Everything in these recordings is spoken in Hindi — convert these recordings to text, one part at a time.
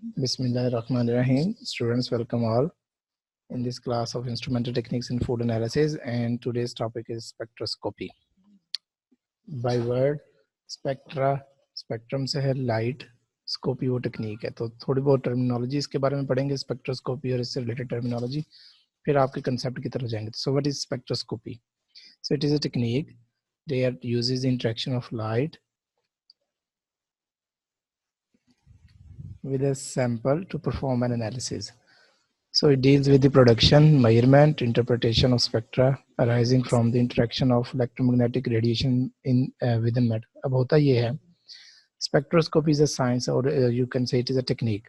Bismillahirrahmanirrahim. Students, welcome all in this class of instrumental techniques in food analysis, and today's topic is spectroscopy. By word spectra, spectrum से है light, स्कोपी वो टेक्निक है. तो थोड़ी बहुत टर्मिनोलॉजी इसके बारे में पढ़ेंगे, स्पेक्ट्रोस्कोपी और इससे रिलेटेड टर्मिनोलॉजी, फिर आपके कंसेप्ट की तरफ जाएंगे. So what is spectroscopy? So it is a technique that uses the interaction of light with a sample to perform an analysis. So it deals with the production, measurement, interpretation of spectra arising from the interaction of electromagnetic radiation in within matter. अब होता ये है, स्पेक्ट्रोस्कोपी इज अ साइंस और you can say it is a technique,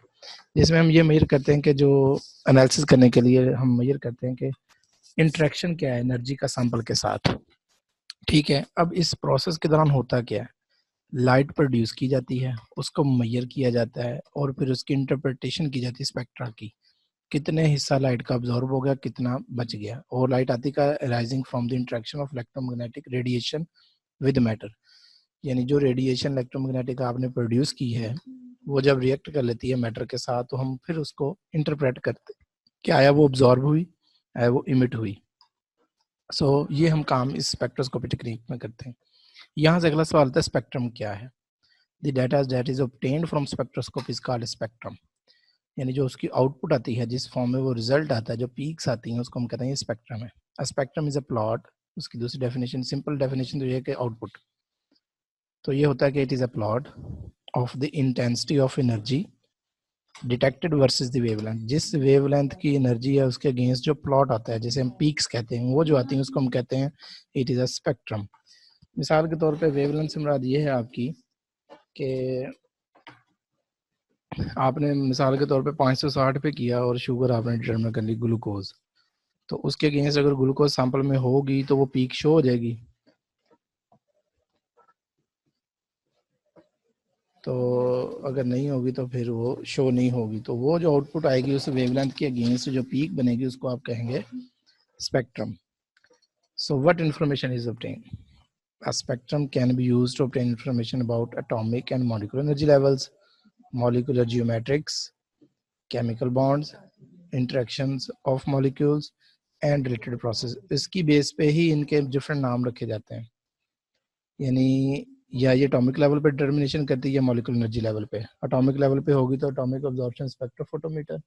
जिसमें हम ये मेजर करते हैं कि जो एनालिसिस करने के लिए हम मेजर करते हैं कि इंटरेक्शन क्या है एनर्जी का सैंपल के साथ. ठीक है, अब इस प्रोसेस के दौरान होता क्या है, लाइट प्रोड्यूस की जाती है, उसको मेजर किया जाता है और फिर उसकी इंटरप्रिटेशन की जाती है स्पेक्ट्रा की, कितने हिस्सा लाइट का अब्जॉर्ब हो गया, कितना बच गया. और लाइट आती का rising from the interaction of electromagnetic radiation with matter, यानी जो रेडिएशन इलेक्ट्रोमैग्नेटिक आपने प्रोड्यूस की है वो जब रिएक्ट कर लेती है मैटर के साथ, तो हम फिर उसको इंटरप्रेट करते हैं कि आया वो अब्जॉर्ब हुई, आया वो इमिट हुई. सो ये हम काम इस स्पेक्ट्रोस्कोपी टेक्निक में करते हैं. यहाँ से अगला सवाल आता है, स्पेक्ट्रम क्या है. The data that is obtained from spectroscopy is called spectrum, यानी जो उसकी आउटपुट आती है, जिस फॉर्म में वो रिजल्ट आता है, जो पीक्स आती हैं, उसको हम कहते हैं ये स्पेक्ट्रम है. A spectrum is a plot. उसकी दूसरी डेफिनेशन, सिंपल डेफिनेशन तो ये है कि आउटपुट, तो ये होता है कि it is a plot of the intensity of energy detected versus the wavelength. जिस वेवलेंथ की एनर्जी है उसके अगेंस्ट जो प्लॉट आता है, जैसे हम पीक्स कहते हैं, वो जो आती हैं उसको हम कहते हैं इट इज अ स्पेक्ट्रम. मिसाल के तौर पे वेवलेंथ से मुराद ये है आपकी कि आपने मिसाल के तौर पे 560 पे किया और शुगर आपने डिटरमिन कर ली ग्लूकोज, तो उसके अगेंस्ट अगर ग्लूकोज सैंपल में होगी तो वो पीक शो हो जाएगी. तो अगर नहीं होगी तो फिर वो शो नहीं होगी. तो वो जो आउटपुट आएगी उस वेवलेंथ के अगेंस्ट जो पीक बनेगी उसको आप कहेंगे spectrum. So what information is obtain. A spectrum can be used to obtain information about atomic and molecular energy levels, molecular geometrics, chemical bonds, interactions of molecules and related process. इसकी बेस पे ही इनके डिफरेंट नाम रखे जाते हैं, यानी या ये एटॉमिक लेवल पे डिटर्मिनेशन करती है या मॉलिक्यूलर एनर्जी लेवल पे. एटॉमिक लेवल पे होगी तो एटॉमिक अब्जॉर्प्शन स्पेक्ट्रोफोटोमीटर,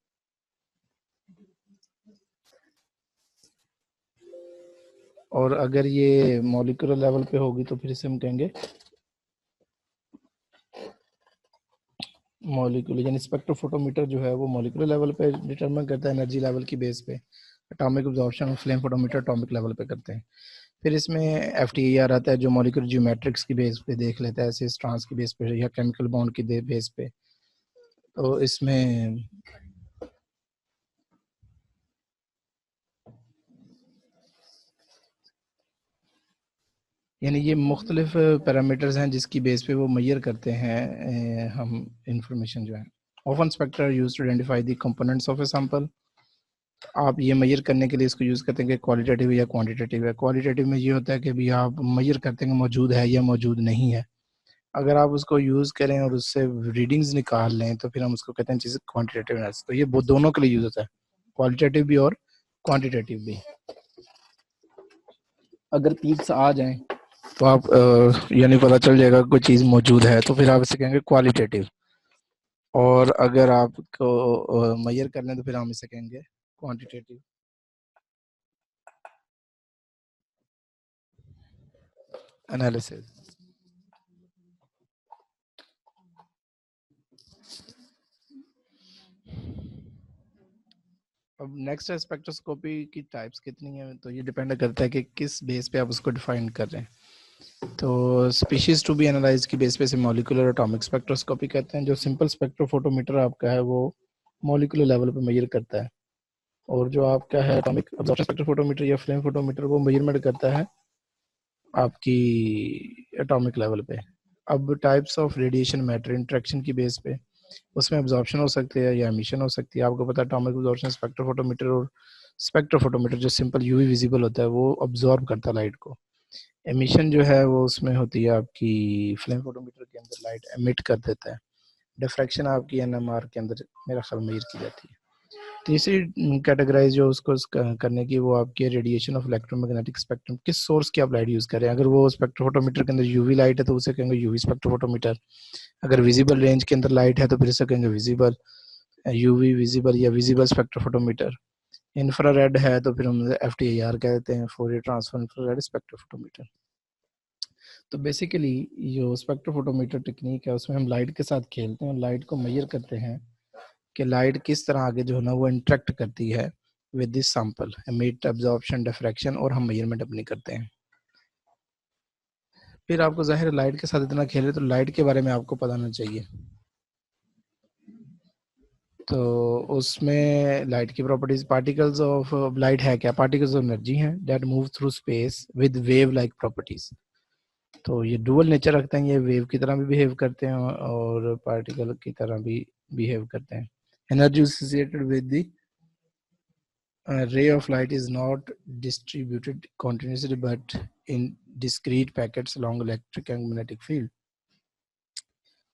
और अगर ये मॉलिक्यूलर लेवल पे होगी तो फिर इसे हम कहेंगे मॉलिक्यूलर, यानी स्पेक्ट्रोफोटोमीटर जो है वो मॉलिक्यूलर लेवल पे डिटरमिन करता है एनर्जी लेवल की बेस पे. Atomic absorption flame photometer atomic level पे करते हैं. फिर इसमें FTIR आता है जो मॉलिक्यूलर जियोमेट्रिक्स की बेस पे देख लेता है, सिस ट्रांस की बेस पे या केमिकल बॉन्ड की बेस पे. तो इसमें यानी ये मुख्तलिफ पैरामीटर्स हैं जिसकी बेस पे वो मेजर करते हैं हम इंफॉर्मेशन जो है. Often spectra used to identify the components of a sample. आप ये मेजर करने के लिए इसको यूज़ करते हैं कि क्वालिटेटिव या क्वांटिटेटिव है. क्वालिटेटिव में ये होता है कि भी आप मेजर करते हैं कि मौजूद है या मौजूद नहीं है. अगर आप उसको यूज़ करें और उससे रीडिंग्स निकाल लें तो फिर हम उसको कहते हैं चीज़ क्वांटिटेटिव एनालिसिस. तो ये दोनों के लिए यूज़ होता है, क्वालिटेटिव भी और क्वांटिटेटिव भी. अगर पीक्स आ जाएं तो आप यानी पता चल जाएगा कोई चीज़ मौजूद है, तो फिर आप इसे कहेंगे क्वालिटेटिव. और अगर आपको मेजर कर लें तो फिर हम इसे कहेंगे क्वांटिटेटिव एनालिसिस. अब नेक्स्ट है स्पेक्ट्रोस्कोपी की टाइप्स कितनी है, तो ये डिपेंड करता है कि किस बेस पे आप उसको डिफाइन कर रहे हैं. तो स्पीशीज टू बी एनालाइज की बेस पे से मॉलिक्यूलर एटॉमिक स्पेक्ट्रोस्कोपी कहते हैं. जो सिंपल स्पेक्ट्रोफोटोमीटर आपका है वो मॉलिक्यूलर लेवल पे मेजर करता है, और जो आपका है एटॉमिक अब्जॉर्प्शन स्पेक्ट्रोफोटोमीटर या फ्लेम फोटोमीटर वो मेजरमेंट करता है आपकी एटॉमिक लेवल पे. अब types of radiation matter interaction की बेस पे उसमें अब्जॉर्प्शन हो सकती है या एमिशन हो सकती है. आपको पता है एटॉमिक अब्जॉर्प्शन स्पेक्ट्रोफोटोमीटर और स्पेक्ट्रोफोटोमीटर जो सिंपल यूवी विजिबल होता है वो अब्जॉर्ब करता है लाइट को. एमिशन जो है वो उसमें होती है आपकी फ्लेम फोटोमीटर के अंदर लाइट एमिट कर देता है. डिफ्रैक्शन आपकी NMR के अंदर मेरा ख्याल मेजर की जाती है। तीसरी कैटेगराइज जो उसको करने की वो आपकी रेडिएशन ऑफ इलेक्ट्रोमैग्नेटिक स्पेक्ट्रम, किस सोर्स की आप लाइट यूज कर रहे हैं। अगर वो स्पेक्ट्रोफोटोमीटर के अंदर यूवी लाइट है तो उसे कहेंगे यूवी स्पेक्ट्रोफोटोमीटर। अगर विजिबल रेंज के अंदर लाइट है तो फिर इसे कहेंगे विजिबल यूवी विजिबल या विजिबल स्पेक्ट्रोफोटोमीटर। इंफ्रारेड है तो फिर हम FTIR कहते हैं, फोरियर ट्रांसफर इंफ्रारेड स्पेक्ट्रोफोटोमीटर। तो बेसिकली जो स्पेक्ट्रोफोटोमीटर टेक्निक है उसमें हम लाइट के साथ खेलते हैं, लाइट को मेजर करते हैं कि लाइट किस तरह आगे जो है ना वो इंटरेक्ट करती है with this sample, emit, absorption, diffraction, और हम मेजरमेंट अपनी करते हैं। फिर आपको जाहिर है लाइट के साथ इतना खेले तो लाइट के बारे में आपको पता होना चाहिए। तो उसमें लाइट की प्रॉपर्टीज, पार्टिकल्स ऑफ लाइट है क्या, पार्टिकल्स ऑफ एनर्जी हैं that move through space with wave like properties. तो ये डुअल नेचर रखते हैं, ये वेव की तरह भी बिहेव करते हैं और पार्टिकल की तरह भी बिहेव करते हैं। Energy associated with the ray of light is not distributed continuously but in discrete packets along electric and magnetic field।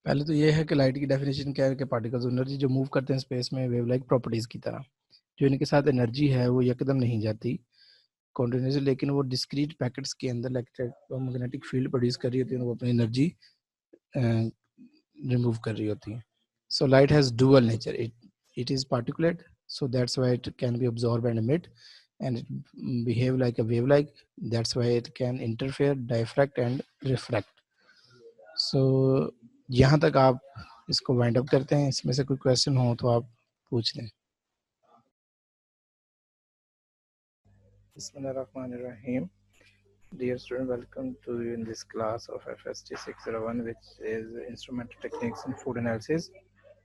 पहले तो ये है कि लाइट की डेफिनेशन क्या है कि पार्टिकल्स एनर्जी जो मूव करते हैं स्पेस में वेव लाइक प्रॉपर्टीज की तरह, जो इनके साथ एनर्जी है वो यकदम नहीं जाती कॉन्टिन्यूसली, लेकिन वो डिस्क्रीट पैकेट्स के अंदर इलेक्ट्रिक और मैग्नेटिक फील्ड प्रोड्यूस कर रही होती है, वो अपनी एनर्जी रिमूव कर रही होती है। So light has dual nature, it is particulate, so that's why it can be absorbed and emit, and it behave like a wave like, that's why it can interfere, diffract and refract। so यहाँ तक आप इसको वाइंड अप करते हैं, इसमें से कोई क्वेश्चन हो तो आप पूछ लें। Bismillahirrahmanirrahim। Dear student, welcome to you in this class of FST 601, which is Instrumental Techniques in Food Analysis,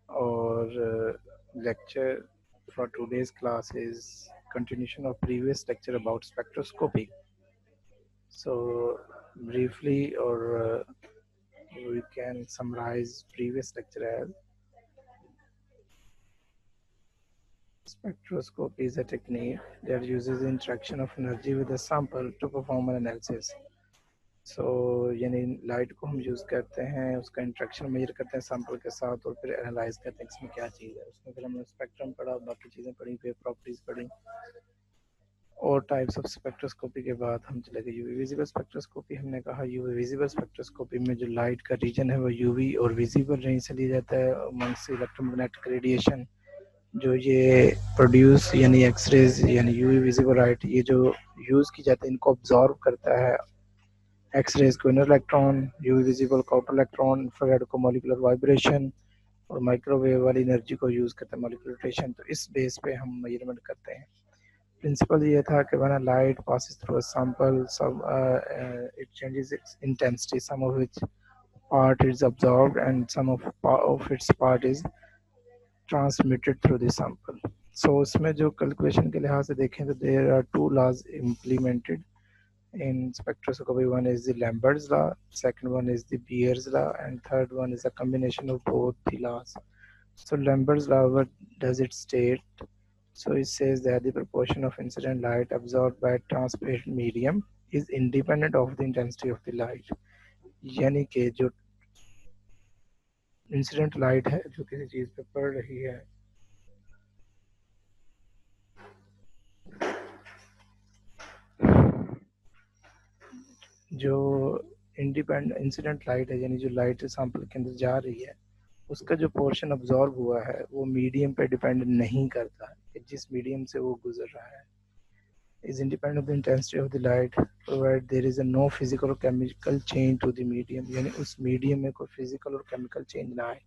or lecture for today's class is continuation of previous lecture about spectroscopy। So briefly, or we can summarize previous lecture as spectroscopy is a technique that uses the interaction of energy with a sample to perform an analysis। सो यानी लाइट को हम यूज़ करते हैं, उसका इंट्रैक्शन मेजर करते हैं सैंपल के साथ और फिर एनालाइज करते हैं इसमें क्या चीज़ है। उसमें फिर हमने स्पेक्ट्रम पढ़ा, बाकी चीज़ें पढ़ी, वेव प्रॉपर्टीज़ पढ़ी, और टाइप्स ऑफ स्पेक्ट्रोस्कोपी के बाद हम चले गए यूवी विजिबल स्पेक्ट्रोस्कोपी। हमने कहा यूवी विजिबल स्पेक्ट्रोस्कोपी में जो लाइट का रीजन है वो यूवी और विजिबल रेंज से लिया जाता है अमंग्स इलेक्ट्रोमैग्नेटिक रेडिएशन। जो ये प्रोड्यूस यानी एक्सरेज यानी यूवी विजिबल लाइट ये जो यूज़ की जाती है इनको ऑब्जॉर्व करता है एक्सरेज को इनर इलेक्ट्रॉन, यूवी विजिबल को आउटर इलेक्ट्रॉन, इंफ्रारेड को मॉलिक्यूलर वाइब्रेशन, और माइक्रोवेव वाली एनर्जी को यूज़ करते हैं मॉलिक्यूलर रोटेशन। तो इस बेस पे हम मेजरमेंट करते हैं। प्रिंसिपल ये था कि when a light passes through a sample, it changes its intensity, some of which part is absorbed and some of its part is transmitted through the sample। So उसमें जो कैलकुलेशन के लिहाज से देखें तो there are two laws implemented in spectroscopy। One is the Lambert's law, second one is the Beer's law, and third one is a combination of both the laws। So Lambert's law, what does it state? So it says that the proportion of incident light absorbed by transparent medium is independent of the intensity of the light। यानी कि जो इंसिडेंट लाइट है जो किसी चीज़ पे पड़ रही है जो इंडिपेंडेंट इंसिडेंट लाइट है यानी जो लाइट सैंपल के अंदर जा रही है उसका जो पोर्शन अब्जॉर्ब हुआ है वो मीडियम पे डिपेंड नहीं करता कि जिस मीडियम से वो गुजर रहा है। is independent of the intensity of the light provided there is a no physical or chemical change to the medium। यानी उस मीडियम में कोई फिजिकल और केमिकल चेंज ना आए।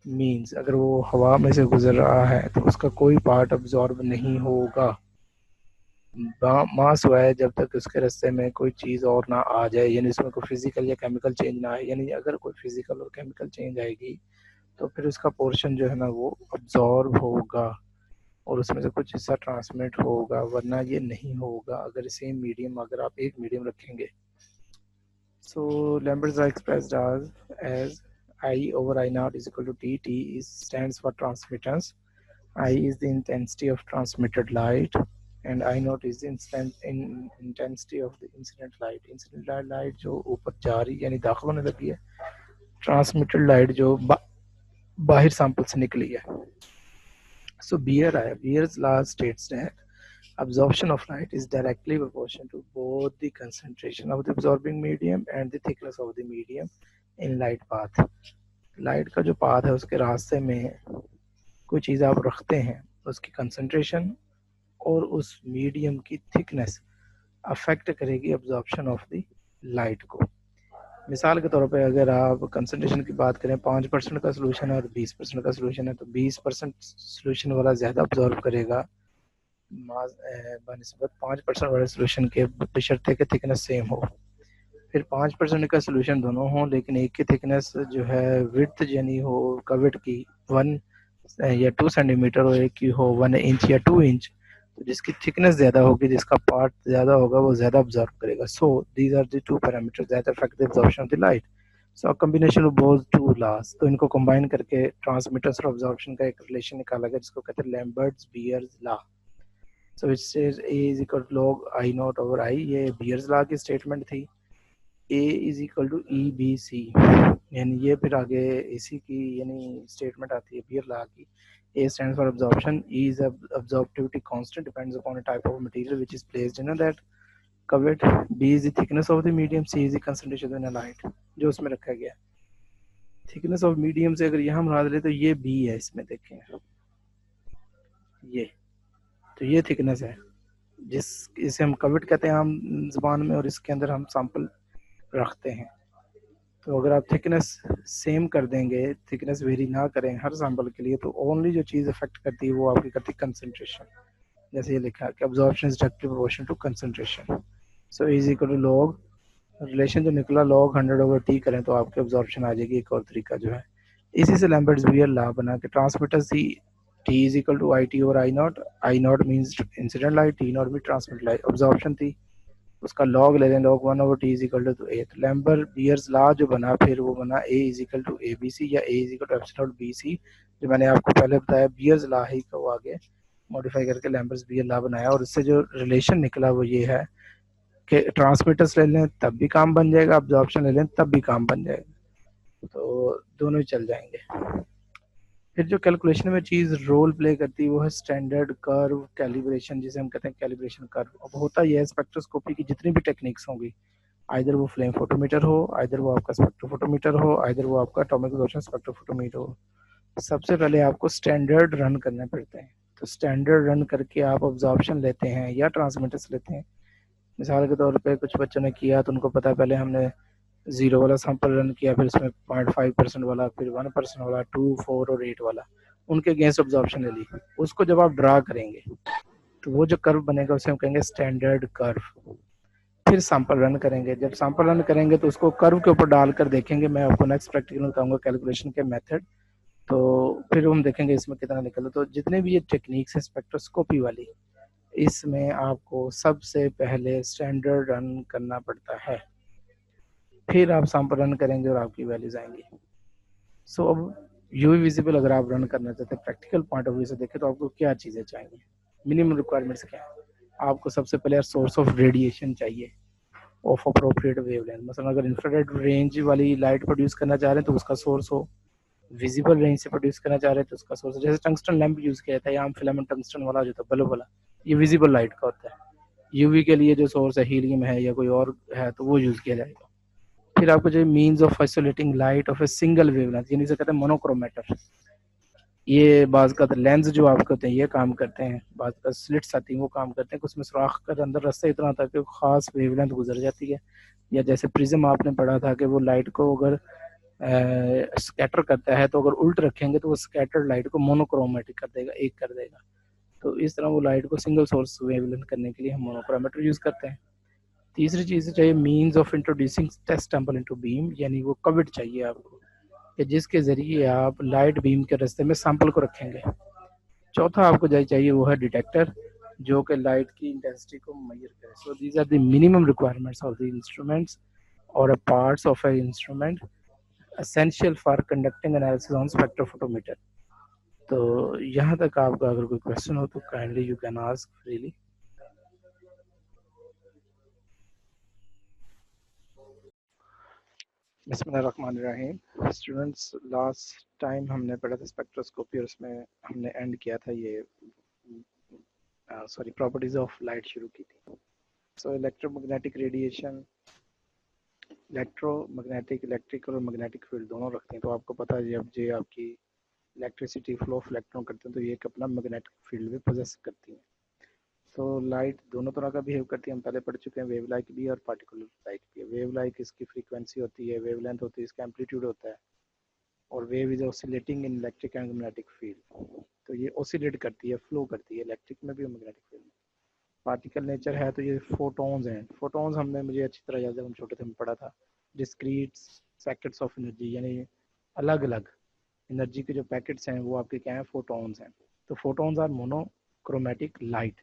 मीन्स अगर वो हवा में से गुजर रहा है तो उसका कोई पार्ट अब्जॉर्ब नहीं होगा मास हुआ है जब तक उसके रास्ते में कोई चीज़ और ना आ जाए, यानी उसमें कोई फिजिकल या केमिकल चेंज ना आए। यानी अगर कोई फिजिकल और केमिकल चेंज आएगी तो फिर उसका पोर्शन जो है ना वो अब्जॉर्ब होगा और उसमें से कुछ हिस्सा ट्रांसमिट होगा, वरना ये नहीं होगा अगर सेम मीडियम अगर आप एक मीडियम रखेंगे। सो Lambert's are expressed as I over I naught is equal to T। T is stands for transmittance, I is the intensity of transmitted light, and I naught is the intensity of the incident light। Incident light जो ऊपर जा रही यानी दाखिल होने लगी है, ट्रांसमिटेड लाइट जो बाहर सैंपल से निकली है। सो बियर आया, bears law states that absorption of light is directly proportional to both the concentration of the absorbing medium and the thickness of the medium in light path. Light का जो पाथ है उसके रास्ते में कोई चीज़ आप रखते हैं, उसकी कंसंट्रेशन और उस मीडियम की थिकनेस अफेक्ट करेगी एब्जॉर्प्शन ऑफ द लाइट को। मिसाल के तौर पे अगर आप कंसंट्रेशन की बात करें, 5% का सोल्यूशन है और 20% का सोल्यूशन है, तो 20% सोल्यूशन वाला ज़्यादा अब्जॉर्ब करेगा बनिस्बत 5% वाले सोल्यूशन के, बशर्ते के थिकनेस सेम हो। फिर 5% का सोल्यूशन दोनों हो, लेकिन एक की थिकनेस जो है विड्थ यानी हो कविट की 1 या 2 सेंटीमीटर हो, एक की हो 1 इंच या 2 इंच, तो जिसकी थिकनेस ज़्यादा होगी, जिसका पार्ट ज़्यादा होगा, वो ज़्यादा ऑब्जर्व करेगा। So these are the two parameters that affect the absorption of the light. So combination of both two laws, तो इनको कंबाइन करके ट्रांसमिटर्स और ऑब्जॉर्प्शन का एक रिलेशन निकाला गया जिसको कहते हैं Lambert's Beer's law. So it says A is equal to log I not over I, ये बियर्स लॉ की स्टेटमेंट थी। A is equal to EBC, यानी ये फिर आगे AC की यानी स्टेटमेंट आती है बियर लॉ की। A stands for absorption, E is absorptivity constant, depends upon a type of material which is placed in that cuvette, B is the thickness of the medium, C is the concentration in a light, जो उसमें रखा गया। थिकनेस ऑफ मीडियम से अगर यहाँ बना दे तो ये B है, इसमें देखें ये, तो ये थिकनेस है जिस इसे हम कविट कहते हैं आम जुबान में, और इसके अंदर हम सैंपल रखते हैं। तो अगर आप थिकनेस सेम कर देंगे, थिकनेस वेरी ना करें हर सैंपल के लिए, तो ओनली जो चीज़ अफेक्ट करती है वो आपकी करती है कंसंट्रेशन। जैसे ये लिखा है कि absorption is directly proportional to concentration. So is equal to log, relation जो निकला लॉग 100/T करें तो आपके अब्जॉर्प्शन आ जाएगी। एक और तरीका जो है, इसी से लैम्बर्ट्स बियर लॉ बना के ट्रांसमिटर सी T is equal to IT और I not means incident light, T not भी ट्रांसमिट लाइट, अब्जॉर्प्शन थी, उसका लॉग ले लें, log 1/T is equal to A। तो लैम्बर्ट बियर्स लॉ जो बना फिर वो बना A is equal to ABC या A is equal to epsilon BC, जो मैंने आपको पहले बताया बियर्स लॉ ही को आगे मॉडिफाई करके लैम्बर्ट्स बियर लॉ बनाया। और इससे जो रिलेशन निकला वो ये है कि ट्रांसमिटर्स ले लें तब भी काम बन जाएगा, अब्जॉर्प्शन ले लें तब भी काम बन जाएगा, तो दोनों ही चल जाएंगे। फिर जो कैलकुलेशन में चीज़ रोल प्ले करती है वो है स्टैंडर्ड कर्व कैलिब्रेशन, जिसे हम कहते हैं कैलिब्रेशन कर्व। अब होता यह है स्पेक्ट्रोस्कोपी की जितनी भी टेक्निक्स होंगी, आइदर वो फ्लेम फोटोमीटर हो, आइदर वो आपका स्पेक्ट्रोफोटोमीटर हो, आइदर वो आपका एटॉमिक अब्जॉर्प्शन स्पेक्ट्रोफोटोमीटर हो, सबसे पहले आपको स्टैंडर्ड रन करने पड़ते हैं। तो स्टैंडर्ड रन करके आप ऑब्जॉर्प्शन लेते हैं या ट्रांसमिटर्स लेते हैं। मिसाल के तौर पे कुछ बच्चों ने किया तो उनको पता है, पहले हमने 0 वाला सैंपल रन किया, फिर उसमें 0.5% वाला, फिर 1% वाला, 2, 4 और 8 वाला, उनके अगेंस्ट ऑब्जॉर्प्शन ले ली। उसको जब आप ड्रा करेंगे तो वो जो कर्व बनेगा उसे हम कहेंगे स्टैंडर्ड कर्व। फिर सैंपल रन करेंगे, जब सैंपल रन करेंगे तो उसको कर्व के ऊपर डालकर देखेंगे, मैं आपको नेक्स्ट प्रैक्टिकल में बताऊंगा कैलकुलेशन के मेथड, तो फिर हम देखेंगे इसमें कितना निकला। तो जितने भी ये टेक्निक्स है स्पेक्ट्रोस्कोपी वाली, इसमें आपको सबसे पहले स्टैंडर्ड रन करना पड़ता है, फिर आप सैंपल रन करेंगे और आपकी वैल्यूज आएंगी। सो अब यूवी विजिबल अगर आप रन करना चाहते हैं प्रैक्टिकल पॉइंट ऑफ व्यू से देखें तो आपको क्या चीज़ें चाहिए, मिनिमम रिक्वायरमेंट्स क्या है। आपको सबसे पहले सोर्स ऑफ रेडिएशन चाहिए ऑफ अप्रोप्रिएट वेवलेंथ। मतलब अगर इंफ्रारेड रेंज वाली लाइट प्रोड्यूस करना चाह रहे हैं तो उसका सोर्स हो, विजिबल रेंज से प्रोड्यूस करना चाह रहे हैं तो उसका सोर्स, जैसे टंगस्टन लैंप यूज किया जाता है, यहाँ फिलामेंट टंगस्टन वाला जो था बल्ब वाला, ये विजिबल लाइट का होता है। यूवी के लिए जो सोर्स है हीलियम है या कोई और है तो वो यूज किया जाएगा। फिर आपको जो means of isolating light of a single wavelength, यानी इसे कहते हैं मोनोक्रोमेटर। ये बाज का लेंस जो आपके होते हैं ये काम करते हैं, बाज का स्लिट्स आती हैं वो काम करते हैं, उसमें सुराख कर अंदर रास्ता इतना आता है कि खास वेवलेंथ गुजर जाती है। या जैसे प्रिज्म आपने पढ़ा था कि वो लाइट को अगर स्कैटर करता है तो अगर उल्ट रखेंगे तो वो स्कैटर्ड लाइट को मोनोक्रोमेटिक कर देगा, एक कर देगा। तो इस तरह वो लाइट को सिंगल सोर्स वेवलेंथ करने के लिए हम मोनोक्रोमेटर यूज करते हैं। तीसरी चीज़ चाहिए means of introducing test sample into beam, यानी वो कविट चाहिए आपको कि जिसके जरिए आप लाइट बीम के रास्ते में सैंपल को रखेंगे। चौथा आपको चाहिए वो है डिटेक्टर, जो कि लाइट की इंटेंसिटी को मेजर करे। So these are the minimum requirements of the instruments और parts of a instrument essential for conducting analysis on spectrophotometer. तो यहाँ तक आपका अगर कोई क्वेश्चन हो तो kindly you can ask freely. बिस्मिल्लाहिर्रहमानिर्रहीम। स्टूडेंट्स, लास्ट टाइम हमने पढ़ा था स्पेक्ट्रोस्कोपी और उसमें हमने एंड किया था ये प्रॉपर्टीज ऑफ लाइट शुरू की थी। सो इलेक्ट्रोमैग्नेटिक रेडिएशन, इलेक्ट्रिकल और मैग्नेटिक फील्ड दोनों रखते हैं। तो आपको पता है जब ये आपकी इलेक्ट्रिसिटी फ्लो ऑफ इलेक्ट्रॉन करते हैं तो ये एक अपना मैग्नेटिक फील्ड भी पोजेस करती है। तो लाइट दोनों तरह का बिहेव करती है, हम पहले पढ़ चुके हैं, वेव लाइक भी और पार्टिकुलर लाइक भी। वेव लाइक इसकी फ्रीक्वेंसी होती है, वेव लेंथ होती है, इसका एम्पलीट्यूड होता है, और wave is oscillating in electric and magnetic field. तो ये ऑसिलेट करती है, फ्लो करती है इलेक्ट्रिक में भी और मैग्नेटिक फील्ड में। पार्टिकल नेचर है तो ये फोटॉन्स हैं। फोटॉन्स हमने, मुझे अच्छी तरह याद है, हम छोटे थे हम पढ़ा था, डिस्क्रीट पैकेट्स ऑफ एनर्जी, यानी अलग अलग एनर्जी के जो पैकेट्स हैं वो आपके क्या हैं, फोटॉन्स हैं। तो photons are monochromatic light.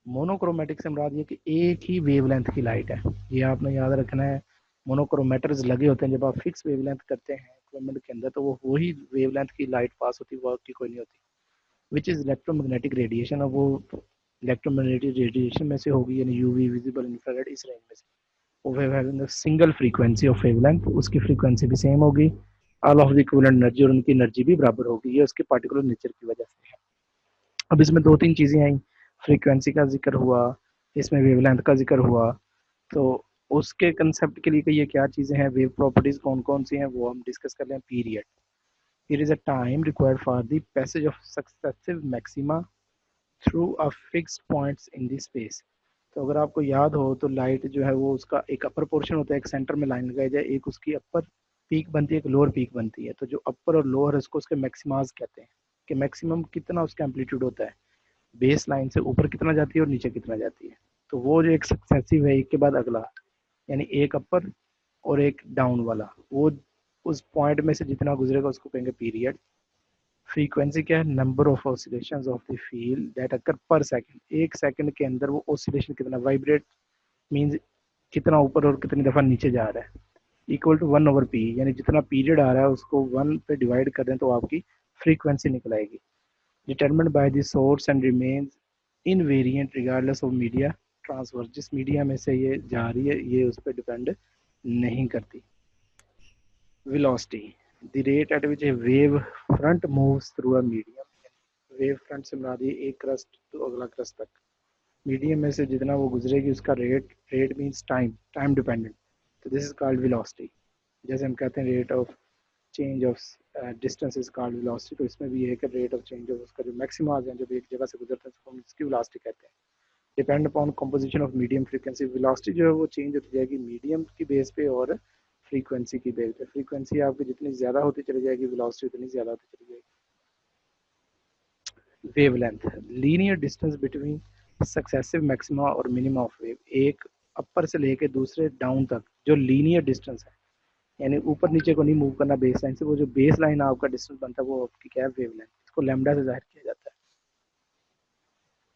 Monochromatic से मुराद ये कि एक ही वेवलेंथ की लाइट है, ये आपने याद रखना है। मोनोक्रोमेटर्स लगे होते हैं जब आप फिक्स वेवलेंथ करते हैं इक्विपमेंट के अंदर, तो वो वही वेवलेंथ की लाइट पास होती है, वर्क की कोई नहीं होती, विच इज इलेक्ट्रोमैग्नेटिक रेडिएशन। और वो इलेक्ट्रोमैग्नेटिक रेडिएशन में से होगी, यानी यूवी, विजिबल, इंफ्रारेड, इस रेंज में से। वो wave having single frequency of wavelength, उसकी फ्रीक्वेंसी भी सेम होगी, all of the equivalent energy, और उनकी एनर्जी भी बराबर होगी। ये उसके पार्टिकुलर नेचर की वजह से है। अब इसमें दो तीन चीजें आई, फ्रीक्वेंसी का जिक्र हुआ, इसमें वेवलेंथ का जिक्र हुआ। तो उसके कंसेप्ट के लिए कि ये क्या चीजें हैं, वेव प्रॉपर्टीज कौन कौन सी हैं, वो हम डिस्कस कर लें। Period, it is a time required for the passage of successive maxima through a fixed points in the space. तो अगर आपको याद हो तो लाइट जो है वो उसका एक अपर पोर्शन होता है, एक सेंटर में लाइन लगाई जाए, एक उसकी अपर पीक बनती है, एक लोअर पीक बनती है। तो जो अपर और लोअर है उसको उसके मैक्सिमाज कहते हैं, कि मैक्सिमम कितना उसका एम्पलीट्यूड होता है, बेस लाइन से ऊपर कितना जाती है और नीचे कितना जाती है। तो वो जो एक सक्सेसिव है, एक के बाद अगला, यानी एक अपर और एक डाउन वाला, वो उस पॉइंट में से जितना गुजरेगा उसको कहेंगे पीरियड। फ्रीक्वेंसी क्या है, number of oscillations of the field that occur पर सेकंड, एक सेकंड के अंदर वो ऑसिलेशन कितना, वाइब्रेट मींस कितना ऊपर और कितनी दफा नीचे जा रहा है, इक्वल टू 1/p, यानी जितना पीरियड आ रहा है उसको 1 पे डिवाइड कर दें तो आपकी फ्रीक्वेंसी निकल आएगी। Determined by the source and remains invariant regardless of media transfer, जिस मीडिया में से ये जा रही है ये उस पर डिपेंड नहीं करती। Velocity, the rate at which A wave front moves through a medium, wave front से मुराद एक क्रस्ट तो अगला क्रस्ट तक, मीडियम में से जितना वो गुजरेगी उसका rate, rate means time, time dependent. तो दिस इज कॉल्ड वेलोसिटी। जैसे हम कहते हैं rate of change of distance is called velocity, तो इसमें भी है कि रेट ऑफ चेंज ऑफ उसका जो मैक्सिमाज है जब एक जगह से गुजरते हैं तो हम इसकी वेलोसिटी कहते हैं। Depend upon composition of medium frequency, velocity जो है वो चेंज होती जाएगी मीडियम की बेस पे और फ्रीक्वेंसी की बेस पे। फ्रीक्वेंसी आपकी जितनी ज़्यादा होती चली जाएगी, वेलोसिटी उतनी ज़्यादा होती चली जाएगी। Wavelength, linear distance between successive maxima और मिनिमा ऑफ वेव, एक अपर से लेके दूसरे डाउन तक जो लीनियर डिस्टेंस है, यानी ऊपर नीचे को नहीं मूव करना बेस लाइन से, वो जो बेस लाइन आपका डिस्टेंस बनता है वो आपकी क्या है, वेवलेंथ। इसको लैम्डा से जाहिर किया जाता है।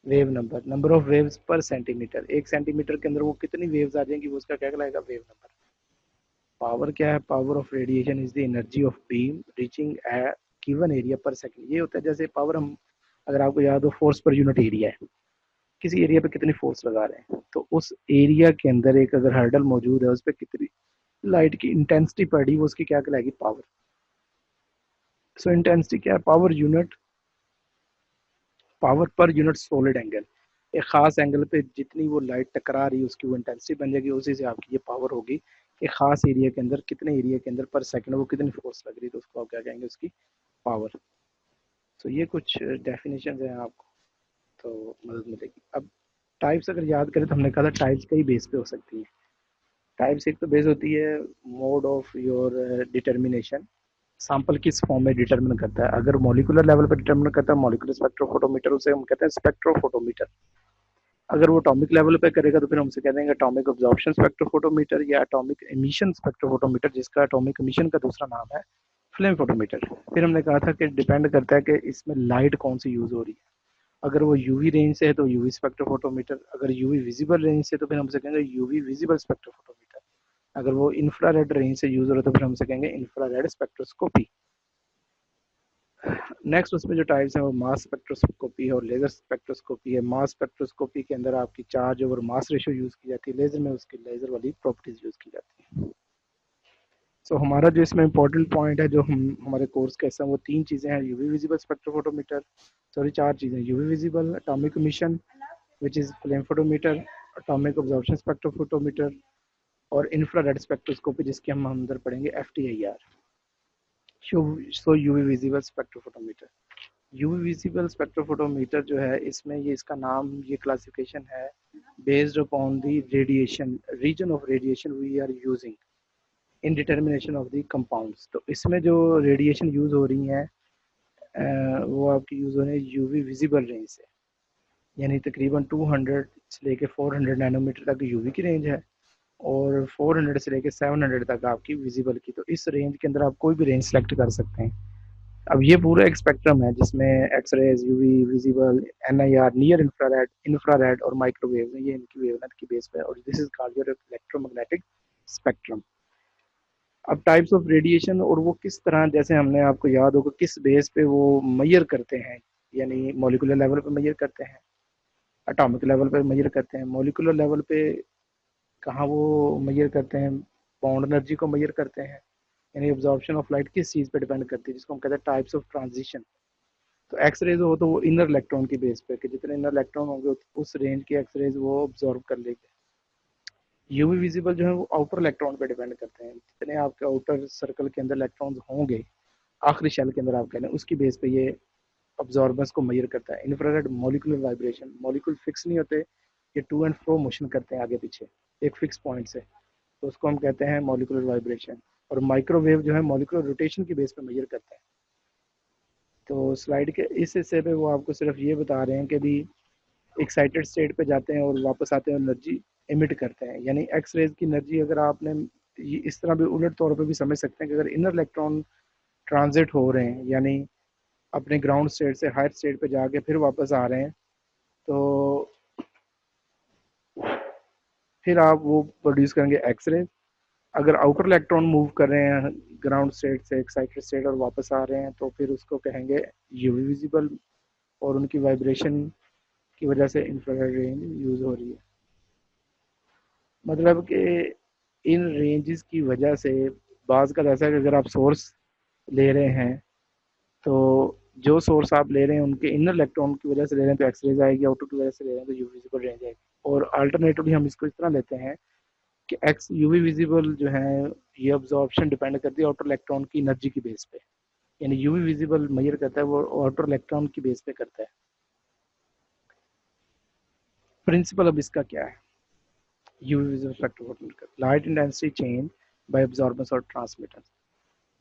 Wave number, number of waves पर सेंटीमीटर, एक सेंटीमीटर के अंदर वो कितनी वेव्स आ जाएंगी वो उसका क्या कहलाएगा, वेव नंबर। पावर क्या है, power of radiation is the energy of beam reaching A given area पर सेकंड। ये होता है जैसे पावर, हम अगर आपको याद हो फोर्स पर यूनिट एरिया है, किसी एरिया पे कितनी फोर्स लगा रहे हैं, तो उस एरिया के अंदर एक अगर हर्डल मौजूद है उस पर कितनी लाइट की इंटेंसिटी पड़ी, वो उसकी क्या कहलाएगी, पावर। सो इंटेंसिटी क्या है, power unit, power per unit solid angle, एक खास एंगल पे जितनी वो लाइट टकरा रही है उसकी वो इंटेंसिटी बन जाएगी, उसी से आपकी ये पावर होगी। एक खास एरिया के अंदर कितने एरिया के अंदर पर सेकंड वो कितनी फोर्स लग रही है, तो उसको आप क्या कहेंगे, उसकी पावर। तो ये कुछ डेफिनेशन हैं, आपको तो मदद मिलेगी। अब टाइप्स अगर याद करें तो हमने कहा था टाइप्स कई बेस पे हो सकती है। टाइप्स एक तो बेस होती है mode of your determination, sample किस फॉर्म में डिटरमिन करता है। अगर मॉलिक्यूलर लेवल पर डिटरमिन करता है मॉलिक्यूलर स्पेक्ट्रोफोटोमीटर, उसे हम कहते हैं स्पेक्ट्रोफोटोमीटर। अगर वो एटॉमिक लेवल पे करेगा तो फिर हमसे कह देंगे एटॉमिक ऑब्जॉर्प्शन स्पेक्ट्रोफोटोमीटर या एटॉमिक एमिशन स्पेक्ट्रोफोटोमीटर, जिसका एटॉमिक एमिशन का दूसरा नाम है फ्लेम फोटोमीटर। फिर हमने कहा था कि डिपेंड करता है कि इसमें लाइट कौन सी यूज हो रही है। अगर वो यूवी रेंज से है तो यूवी स्पेक्ट्रोफोटोमीटर, अगर यूवी विजिबल रेंज से तो फिर हमसे कहेंगे यूवी विजिबल स्पेक्ट्रोफोटोमीटर, अगर वो इंफ्रारेड रेंज से यूज हो रहा है तो फिर हमसे कहेंगे इंफ्रारेड स्पेक्ट्रोस्कोपी। नेक्स्ट उसमें जो टाइप्स हैं वो मास स्पेक्ट्रोस्कोपी है और लेजर स्पेक्ट्रोस्कोपी है। मास स्पेक्ट्रोस्कोपी के अंदर आपकी charge over mass ratio use की जाती है, लेजर में उसकी लेजर वाली प्रॉपर्टीज यूज की जाती है। सो हमारा जो इसमें इंपॉर्टेंट पॉइंट है जो हम हमारे कोर्स के हिस्सा वो 3 चीज़ें हैं, यूवी विजिबल स्पेक्ट्रोफोटोमीटर, सॉरी 4 चीज़ें, UV visible atomic emission which is flame photometer, atomic absorption spectrophotometer और इंफ्रारेड स्पेक्ट्रोस्कोपी जिसके हम अंदर पढ़ेंगे FTIR। So UV visible spectrophotometer, UV visible spectrophotometer जो है इसमें ये इसका नाम ये क्लासिफिकेशन है based upon the radiation region of radiation we are using in determination of the compounds. तो इसमें जो रेडिएशन यूज़ हो रही हैं वो आपकी यूज़ हो रही है यूवी विजिबल रेंज से, यानी तकरीबन 200 से लेके 400 नैनोमीटर तक यूवी की रेंज है और 400 से लेके 700 तक आपकी विजिबल की। तो इस रेंज के अंदर आप कोई भी रेंज सेलेक्ट कर सकते हैं। अब ये पूरा एक स्पेक्ट्रम है जिसमें X-rays, UV, visible, NIR, near infrared, infrared और माइक्रोवेव, ये इनकी वेवलेंथ की बेस पे, और this is called your electromagnetic spectrum. अब टाइप्स ऑफ रेडिएशन और वो किस तरह, जैसे हमने आपको याद होगा किस बेस पे वो मेजर करते हैं, यानी मॉलिक्यूलर लेवल पे मेजर करते हैं, एटॉमिक लेवल पे मेजर करते हैं, मॉलिक्यूलर लेवल पे कहाँ वो मेजर करते हैं, बाउंड एनर्जी को मेजर करते हैं, यानी एब्जॉर्प्शन ऑफ लाइट किस चीज़ पे डिपेंड करती है, जिसको हम कहते हैं टाइप्स ऑफ ट्रांजिशन। तो एक्सरेज हो तो वो इनर इलेक्ट्रॉन की बेस पे कि जितने इनर इलेक्ट्रॉन होंगे उस रेंज के एक्सरेज वो ऑब्जॉर्व कर लेंगे। यूवी विजिबल जो है वो आउटर इलेक्ट्रॉन पे डिपेंड करते हैं, जितने आपके आउटर सर्कल के अंदर इलेक्ट्रॉन्स होंगे आखिरी शेल के अंदर आप कह लें उसकी बेस पे ये ऑब्जॉर्बेंस को मेजर करता है। Infrared molecular vibration, molecule fix नहीं होते, ये टू एंड फ्रो मोशन करते हैं आगे पीछे एक फिक्स पॉइंट से, तो उसको हम कहते हैं मॉलिक्यूलर वाइब्रेशन। और माइक्रोवेव जो है मॉलिक्यूलर रोटेशन की बेस पे मेजर करते हैं। तो स्लाइड के इस हिस्से पे वो आपको सिर्फ ये बता रहे हैं कि भी एक्साइटेड स्टेट पे जाते हैं और वापस आते हैं, एनर्जी इमिट करते हैं, यानी एक्स रेज की एनर्जी अगर आपने इस तरह भी उलट तौर पे भी समझ सकते हैं कि अगर इनर इलेक्ट्रॉन ट्रांजिट हो रहे हैं, यानी अपने ग्राउंड स्टेट से हायर स्टेट पे जाके फिर वापस आ रहे हैं, तो फिर आप वो प्रोड्यूस करेंगे एक्स रेज। अगर आउटर इलेक्ट्रॉन मूव कर रहे हैं ग्राउंड स्टेट से एक्साइटेड स्टेट और वापस आ रहे हैं तो फिर उसको कहेंगे यूवी विजिबल, और उनकी वाइब्रेशन की वजह से इंफ्रारेड रेंज यूज हो रही है। मतलब कि इन रेंजेस की वजह से बाज़ का ऐसा है कि अगर आप सोर्स ले रहे हैं तो जो सोर्स आप ले रहे हैं उनके इनर इलेक्ट्रॉन की वजह से ले रहे हैं तो एक्स रेज आएगी, आउटर की वजह से ले रहे हैं तो यूवी विजिबल रेंज आएगी। और अल्टरनेटिवली हम इसको इस तरह लेते हैं कि एक्स यूवी विजिबल जो है ये अब्जॉर्प्शन डिपेंड करती है आउटर इलेक्ट्रॉन की एनर्जी की बेस पे, यानी यूवी विजिबल मेजर करता है वो आउटर इलेक्ट्रॉन की बेस पे करता है। प्रिंसिपल अब इसका क्या है, UV visible spectrophotometer, light intensity change bye absorbance और ट्रांसमिटेंस।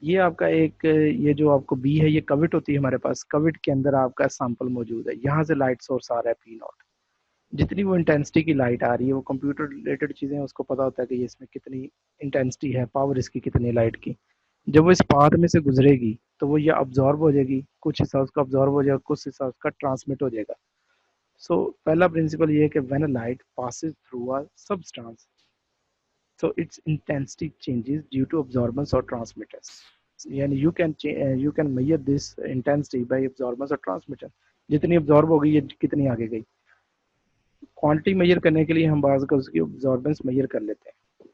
ये आपका एक, ये जो आपको बी है ये कविट होती है हमारे पास, कविट के अंदर आपका सैंपल मौजूद है, यहाँ से लाइट सोर्स आ रहा है पी नॉट। जितनी वो इंटेंसिटी की लाइट आ रही है वो कंप्यूटर रिलेटेड चीज़ें उसको पता होता है कि ये इसमें कितनी इंटेंसिटी है, पावर इसकी कितनी लाइट की। जब वो इस पाथ में से गुजरेगी तो वो ये अब्जॉर्ब हो जाएगी, कुछ हिस्सा उसका अब्जॉर्ब हो जाएगा, कुछ हिस्सा उसका ट्रांसमिट हो जाएगा। सो पहला प्रिंसिपल ये है कि when a light passes through a substance, so its intensity changes due to absorbance or transmittance, यानी you can measure this intensity by absorbance or transmittance, जितनी absorb हो गई ये कितनी आगे गई। क्वांटिटी मेजर करने के लिए हम बाज़ का उसकी absorbance मेजर कर लेते हैं।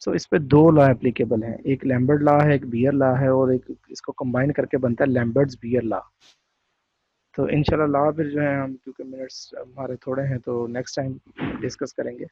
सो इस पे दो लॉ एप्लीकेबल हैं, एक लैम्बर्ट लॉ है, एक बियर लॉ है, और एक इसको कंबाइन करके बनता है लैम्बर्ट्स बियर लॉ। तो इंशाल्लाह लॉ फिर जो है हम, क्योंकि मिनट्स हमारे थोड़े हैं तो नेक्स्ट टाइम डिस्कस करेंगे।